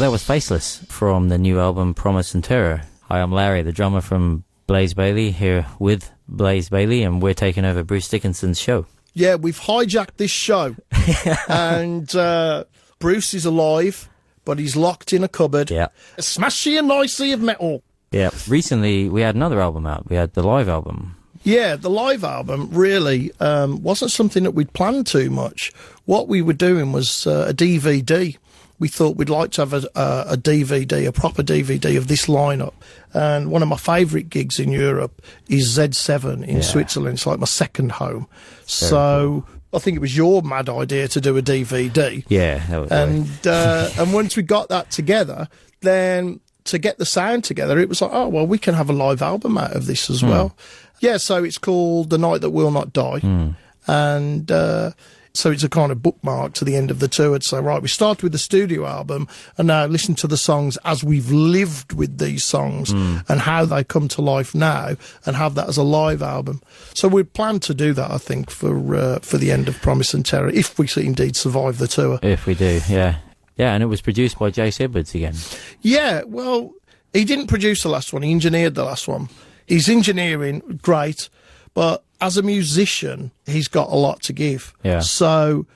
that was Faceless from the new album Promise and Terror. Hi, I'm Larry, the drummer from Blaze Bayley, here with Blaze Bayley, and we're taking over Bruce Dickinson's show. Yeah, we've hijacked this show. And Bruce is alive, but he's locked in a cupboard. Yeah. A smashy and nicey of metal. Yeah. Recently, we had another album out. We had the live album. Yeah, the live album really wasn't something that we'd planned too much. What we were doing was a DVD. We thought we'd like to have a DVD, a proper DVD of this lineup. And one of my favourite gigs in Europe is Z7 in Switzerland. It's like my second home. So cool. I think it was your mad idea to do a DVD. Yeah, that was and once we got that together, then to get the sound together, it was like, oh, well, we can have a live album out of this as well. Yeah, so it's called The Night That Will Not Die. And so it's a kind of bookmark to the end of the tour. So, right, we started with the studio album and now listen to the songs as we've lived with these songs and how they come to life now and have that as a live album. So we plan to do that, I think, for the end of Promise and Terror, if we indeed survive the tour. If we do, yeah. Yeah, and it was produced by Jace Edwards again. Yeah, well, he didn't produce the last one. He engineered the last one. His engineering, great, but as a musician, he's got a lot to give. Yeah. So,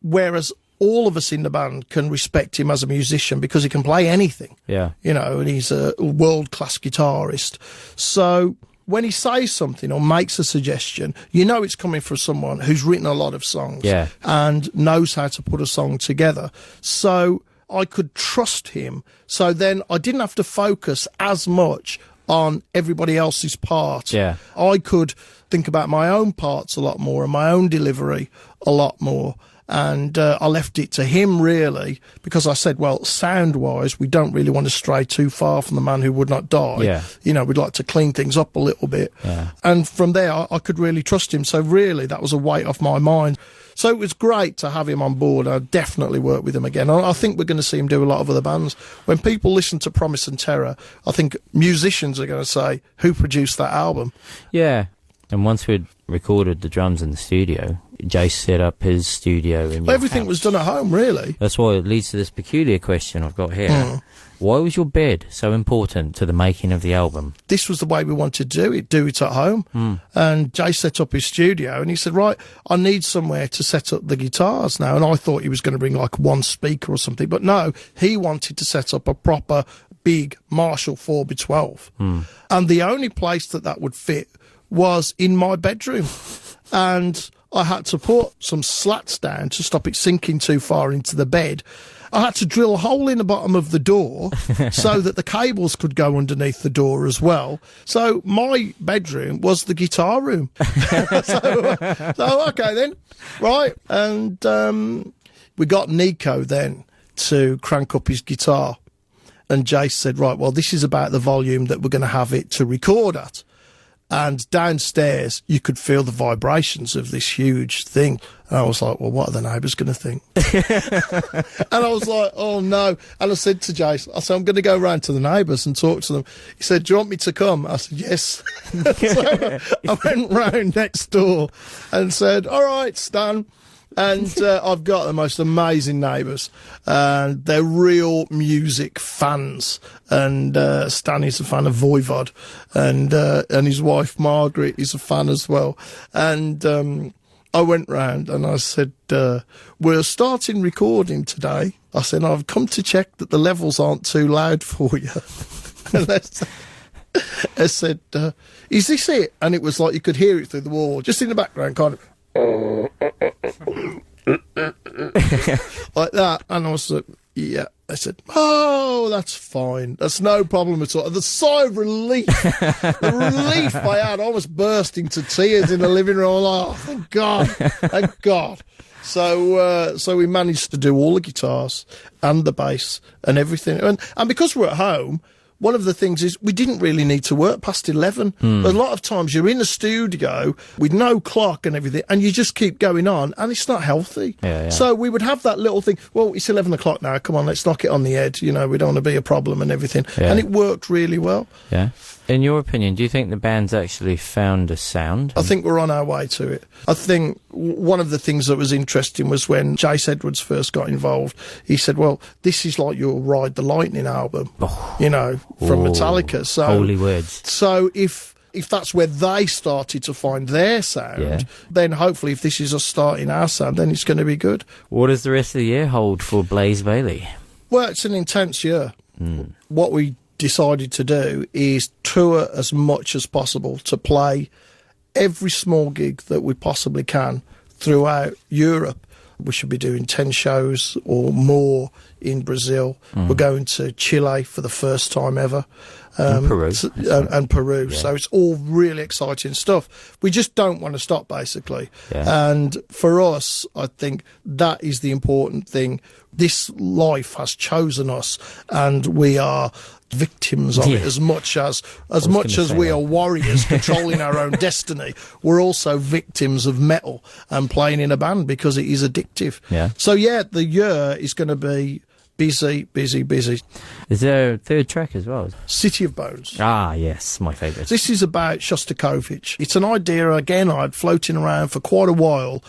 whereas all of us in the band can respect him as a musician because he can play anything. Yeah. You know, and he's a world-class guitarist. So, when he says something or makes a suggestion, you know it's coming from someone who's written a lot of songs and knows how to put a song together. So, I could trust him. So then I didn't have to focus as much on everybody else's part. Yeah. I could think about my own parts a lot more and my own delivery a lot more. And I left it to him, really, because I said, well, sound-wise, we don't really want to stray too far from The Man Who Would Not Die. Yeah. You know, we'd like to clean things up a little bit. Yeah. And from there, I could really trust him. So really, that was a weight off my mind. So it was great to have him on board. I'd definitely work with him again. I think we're going to see him do a lot of other bands. When people listen to Promise and Terror, I think musicians are going to say, who produced that album? Yeah. And once we'd recorded the drums in the studio, Jace set up his studio in your Everything house. was done at home, really. That's why it leads to this peculiar question I've got here. Why was your bed so important to the making of the album? This was the way we wanted to do it at home. And Jay set up his studio and he said, right, I need somewhere to set up the guitars now. And I thought he was going to bring like one speaker or something. But no, he wanted to set up a proper big Marshall 4x12. And the only place that would fit was in my bedroom. And I had to put some slats down to stop it sinking too far into the bed. I had to drill a hole in the bottom of the door so that the cables could go underneath the door as well. So my bedroom was the guitar room. so okay then, right. And we got Nico then to crank up his guitar. And Jace said, right, well, this is about the volume that we're going to have it to record at. And downstairs, you could feel the vibrations of this huge thing. And I was like, well, what are the neighbours going to think? And I was like, oh, no. And I said to Jace, I said, I'm going to go round to the neighbours and talk to them. He said, do you want me to come? I said, yes. So I went round next door and said, all right, Stan. And I've got the most amazing neighbours. And they're real music fans. And Stan is a fan of Voivod. And his wife, Margaret, is a fan as well. And I went round and I said, we're starting recording today. I said, I've come to check that the levels aren't too loud for you. And I said, is this it? And it was like you could hear it through the wall, just in the background, kind of. Like that. And I was like, yeah. I said, oh, that's fine. That's no problem at all. The sigh of relief, the relief I had, I was burst into tears in the living room. I was like, oh, thank God, thank God. So we managed to do all the guitars and the bass and everything. And because we're at home, one of the things is we didn't really need to work past 11. A lot of times you're in a studio with no clock and everything, and you just keep going on, and it's not healthy. Yeah. So we would have that little thing, well, it's 11 o'clock now, come on, let's knock it on the head. You know, we don't want to be a problem and everything. Yeah. And it worked really well. Yeah. In your opinion, do you think the band's actually found a sound? I think we're on our way to it. I think one of the things that was interesting was when Jace Edwards first got involved, he said, well, this is like your Ride the Lightning album, you know, from Metallica. So, holy words. So if that's where they started to find their sound, then hopefully if this is us starting our sound, then it's going to be good. What does the rest of the year hold for Blaze Bayley? Well, it's an intense year. What we decided to do is tour as much as possible, to play every small gig that we possibly can throughout Europe. We should be doing 10 shows or more in Brazil. We're going to Chile for the first time ever. And Peru. And Peru. Yeah. So it's all really exciting stuff. We just don't want to stop, basically. Yeah. And for us, I think that is the important thing. This life has chosen us, and we are victims of it as much as we are warriors controlling our own destiny. We're also victims of metal and playing in a band because it is addictive. Yeah. So yeah, the year is going to be busy. Is there a third track as well? City of Bones. Ah, yes, my favourite. This is about Shostakovich. It's an idea, again, I'd floating around for quite a while,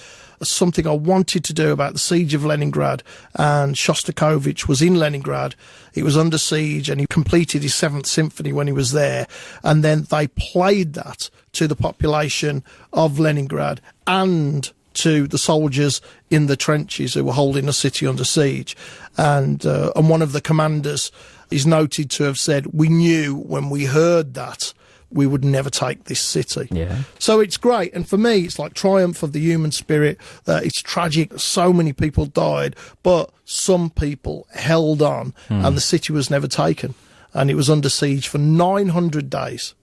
something I wanted to do about the siege of Leningrad, and Shostakovich was in Leningrad. It was under siege, and he completed his 7th Symphony when he was there, and then they played that to the population of Leningrad and to the soldiers in the trenches who were holding the city under siege. And one of the commanders is noted to have said, we knew when we heard that we would never take this city. Yeah. So it's great. And for me, it's like triumph of the human spirit. It's tragic. So many people died, but some people held on and the city was never taken. And it was under siege for 900 days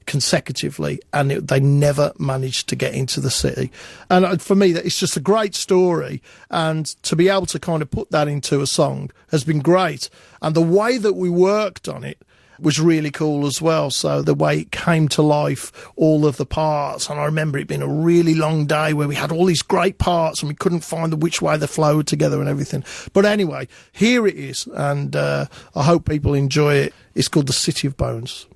consecutively, and they never managed to get into the city. And for me, it's just a great story, and to be able to kind of put that into a song has been great. And the way that we worked on it was really cool as well. So the way it came to life, all of the parts, and I remember it being a really long day where we had all these great parts and we couldn't find which way they flowed together and everything. But anyway, here it is, and I hope people enjoy it. It's called The City of Bones.